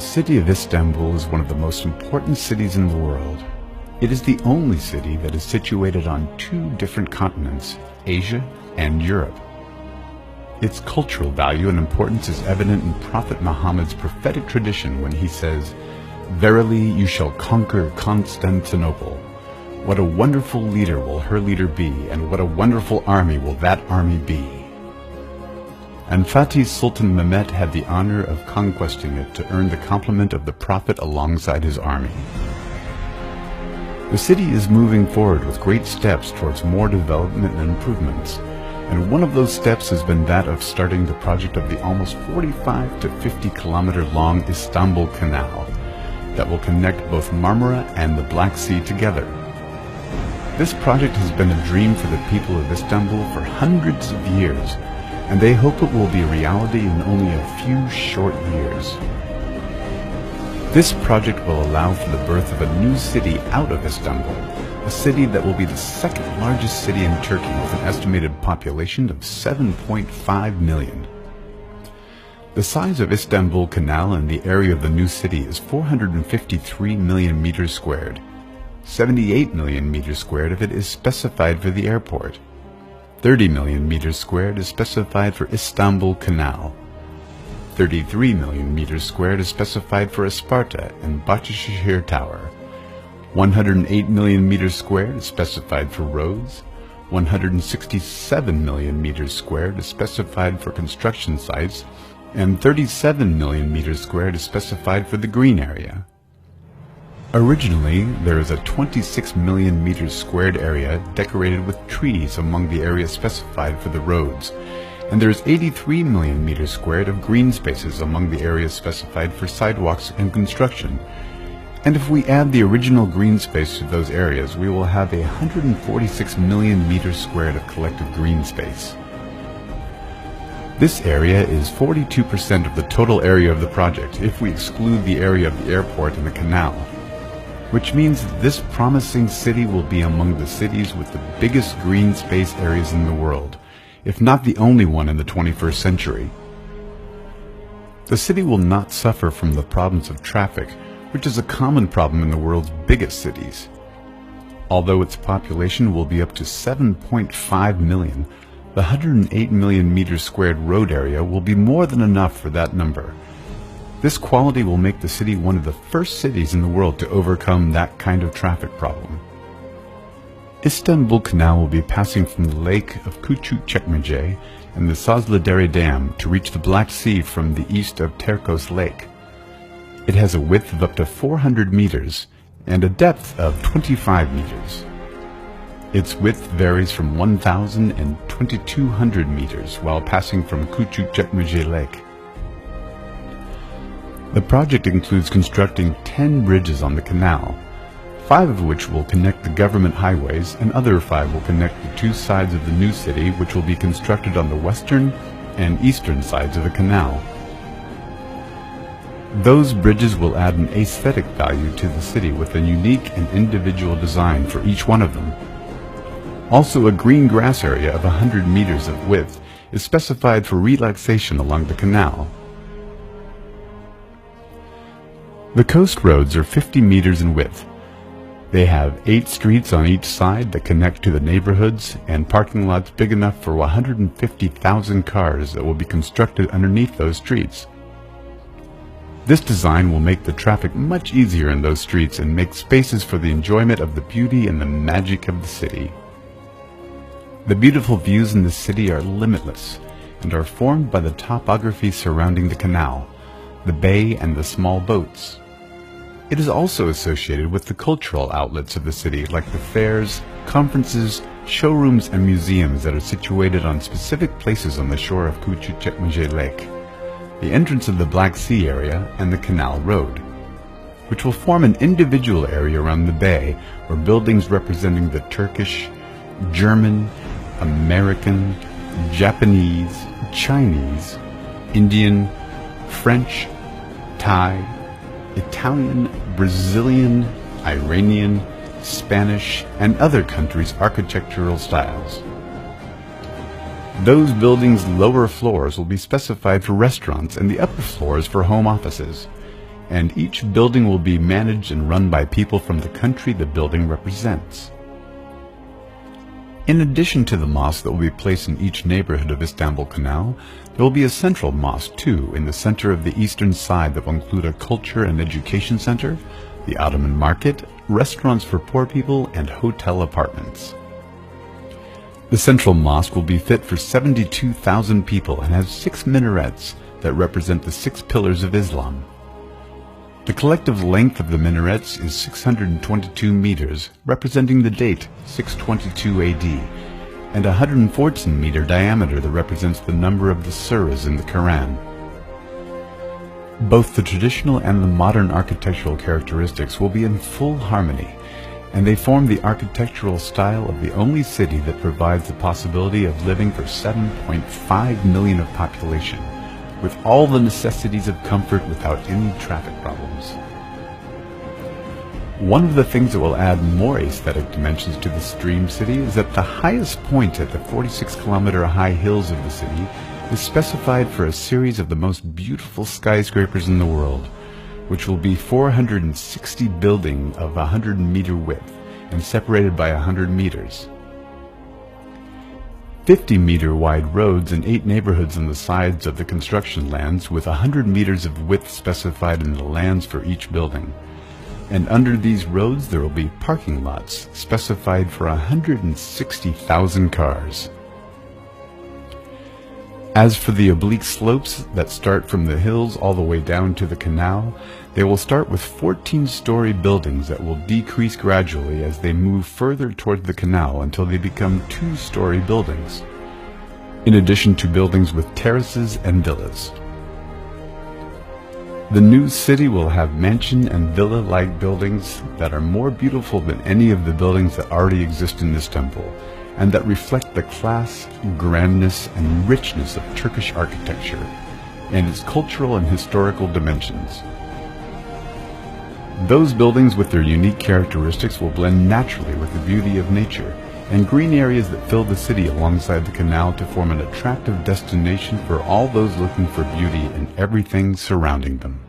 city of Istanbul is one of the most important cities in the world. It is the only city that is situated on two different continents, Asia and Europe. Its cultural value and importance is evident in Prophet Muhammad's prophetic tradition when he says, "Verily you shall conquer Constantinople. What a wonderful leader will her leader be, and what a wonderful army will that army be." And Fatih Sultan Mehmet had the honor of conquesting it to earn the compliment of the Prophet alongside his army. The city is moving forward with great steps towards more development and improvements, and one of those steps has been that of starting the project of the almost 45 to 50 kilometer long Istanbul Canal that will connect both Marmara and the Black Sea together. This project has been a dream for the people of Istanbul for hundreds of years, and they hope it will be a reality in only a few short years. This project will allow for the birth of a new city out of Istanbul, a city that will be the second largest city in Turkey with an estimated population of 7.5 million. The size of Istanbul Canal and the area of the new city is 453 million meters squared. 78 million meters squared of it is specified for the airport. 30 million meters squared is specified for Istanbul Canal. 33 million meters squared is specified for Isparta and Bahçeşehir Tower. 108 million meters squared is specified for roads. 167 million meters squared is specified for construction sites, and 37 million meters squared is specified for the green area. Originally, there is a 26 million meters squared area decorated with trees among the area specified for the roads, and there is 83 million meters squared of green spaces among the areas specified for sidewalks and construction. And if we add the original green space to those areas, we will have 146 million meters squared of collective green space. This area is 42% of the total area of the project if we exclude the area of the airport and the canal, which means that this promising city will be among the cities with the biggest green space areas in the world, if not the only one in the 21st century. The city will not suffer from the problems of traffic, which is a common problem in the world's biggest cities. Although its population will be up to 7.5 million, the 108 million meters squared road area will be more than enough for that number. This quality will make the city one of the first cities in the world to overcome that kind of traffic problem. Istanbul Canal will be passing from the lake of Küçükçekmece and the Sazlıdere Dam to reach the Black Sea from the east of Terkos Lake. It has a width of up to 400 meters and a depth of 25 meters. Its width varies from 1,000 and 2,200 meters while passing from Küçükçekmece Lake. The project includes constructing 10 bridges on the canal, 5 of which will connect the government highways, and other 5 will connect the two sides of the new city, which will be constructed on the western and eastern sides of the canal. Those bridges will add an aesthetic value to the city with a unique and individual design for each one of them. Also, a green grass area of 100 meters of width is specified for relaxation along the canal. The coast roads are 50 meters in width. They have 8 streets on each side that connect to the neighborhoods and parking lots big enough for 150,000 cars that will be constructed underneath those streets. This design will make the traffic much easier in those streets and make spaces for the enjoyment of the beauty and the magic of the city. The beautiful views in the city are limitless and are formed by the topography surrounding the canal, the bay, and the small boats. It is also associated with the cultural outlets of the city, like the fairs, conferences, showrooms, and museums that are situated on specific places on the shore of Küçükçekmece Lake, the entrance of the Black Sea area, and the Canal Road, which will form an individual area around the bay where buildings representing the Turkish, German, American, Japanese, Chinese, Indian, French, Thai, Italian, Brazilian, Iranian, Spanish, and other countries' architectural styles. Those buildings' lower floors will be specified for restaurants and the upper floors for home offices. and each building will be managed and run by people from the country the building represents. In addition to the mosque that will be placed in each neighborhood of Istanbul Canal, there will be a central mosque too in the center of the eastern side that will include a culture and education center, the Ottoman market, restaurants for poor people, and hotel apartments. The central mosque will be fit for 72,000 people and has 6 minarets that represent the 6 pillars of Islam. The collective length of the minarets is 622 meters, representing the date 622 AD, and a 114-meter diameter that represents the number of the surahs in the Quran. Both the traditional and the modern architectural characteristics will be in full harmony, and they form the architectural style of the only city that provides the possibility of living for 7.5 million of population, with all the necessities of comfort without any traffic problems. One of the things that will add more aesthetic dimensions to this dream city is that the highest point at the 46-kilometer high hills of the city is specified for a series of the most beautiful skyscrapers in the world, which will be 460 buildings of 100-meter width and separated by 100 meters. 50-meter wide roads and 8 neighborhoods on the sides of the construction lands with 100 meters of width specified in the lands for each building. And under these roads there will be parking lots specified for 160,000 cars. As for the oblique slopes that start from the hills all the way down to the canal, they will start with 14-story buildings that will decrease gradually as they move further toward the canal until they become 2-story buildings, in addition to buildings with terraces and villas. The new city will have mansion and villa-like buildings that are more beautiful than any of the buildings that already exist in Istanbul, and that reflect the class, grandness, and richness of Turkish architecture and its cultural and historical dimensions. Those buildings with their unique characteristics will blend naturally with the beauty of nature and green areas that fill the city alongside the canal to form an attractive destination for all those looking for beauty in everything surrounding them.